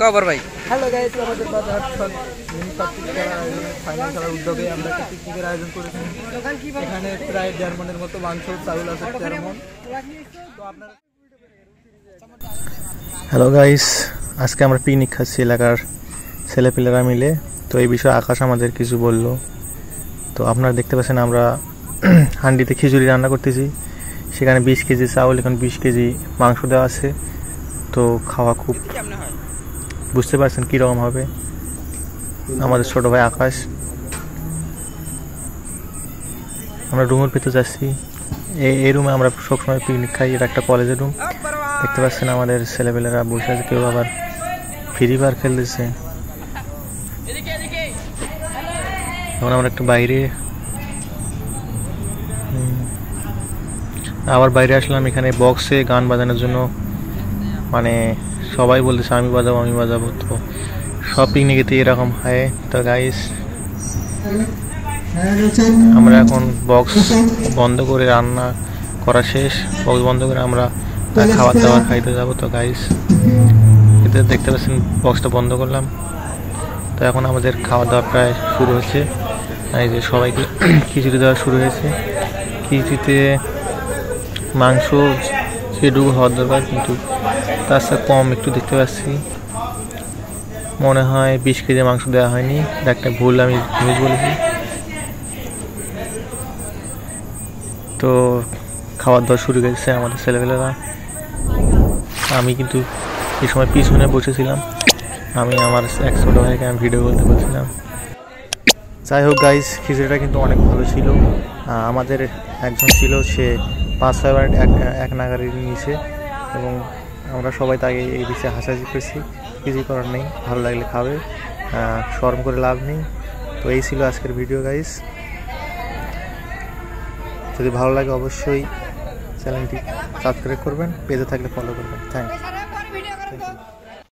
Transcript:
খবর ভাই hello guys, আমাদের বাজারহাট মিনি পাবলিক ফাইনাল খেলার উদ্যোগে আমরা একটা পিকনিকের আয়োজন করেছি। এখানে প্রায় 1.5 মনের মতো মাংস, চাউল আছে 13 মন। তো আপনারা হ্যালো গাইস, আজকে আমরা পিকনিক খাচ্ছি এলাকার ছেলেপিলেরা মিলে। তো এই বিষয়ে আকাশ আমাদের কিছু বলল। তো আপনারা দেখতে পাচ্ছেন আমরা হান্ডিতে খিচুড়ি রান্না করতেছি। সেখানে 20 কেজি চাউল, এখন 20 কেজি মাংস দেওয়া আছে। তো খাওয়া খুব বুঝতে পারছেন কীরকম হবে। আমাদের ছোট ভাই আকাশ, আমরা রুমের ভিতরে যাচ্ছি। এই রুমে আমরা সবসময় পিকনিক খাই। এটা একটা কলেজের রুম। দেখতে পাচ্ছেন আমাদের ছেলেপেলেরা বসে আছে, কেউ আবার ফ্রি ফায়ার খেলতেছে। এখন আমরা একটু বাইরে বাইরে আসলাম। এখানে বক্সে গান বাজানোর জন্য, মানে সবাই বলতেছে আমি বাজাবো। তো সব পিকনিকেতে এরকম হয়। তো গাইস, আমরা এখন বক্স বন্ধ করে, রান্না করা শেষ, বক্স বন্ধ করে আমরা খাবার দাবার খাইতে যাবো। তো গাইস, এতে দেখতে পাচ্ছেন বক্সটা বন্ধ করলাম। তো এখন আমাদের খাওয়া দাওয়া প্রায় শুরু হচ্ছে। এই যে সবাইকে খিচুড়ি দেওয়া শুরু হয়েছে। খিচুড়িতে মাংস সেটুকু হওয়ার দরকার, কিন্তু তার সাথে কম একটু দেখতে পাচ্ছি। মনে হয় 20 কেজি মাংস দেওয়া হয়নি। একটা ভুল আমি নিউজ বলেছি। তো খাওয়ার দাওয়া শুরু করেছে আমাদের ছেলেপেলেরা। আমি কিন্তু এই সময় পিছনে বসেছিলাম। আমি আমার এক ছোটো ভাইকে আমি ভিডিও করতে বলছিলাম। যাই হোক গাইস, খিচুড়িটা কিন্তু অনেক ভালো ছিল। আমাদের একজন ছিল, সে 5-6 বার এক নাগারে নিয়েছে এবং আমরা সবাই তাকে এই বিষয়ে হাসাহাসি করছি। কিছুই করার নেই, ভালো লাগলে খাবে, শরম করে লাভ নেই। তো এই ছিল আজকের ভিডিও গাইস। যদি ভালো লাগে অবশ্যই চ্যানেলটি সাবস্ক্রাইব করবেন, পেজে থাকলে ফলো করবেন। Thank you.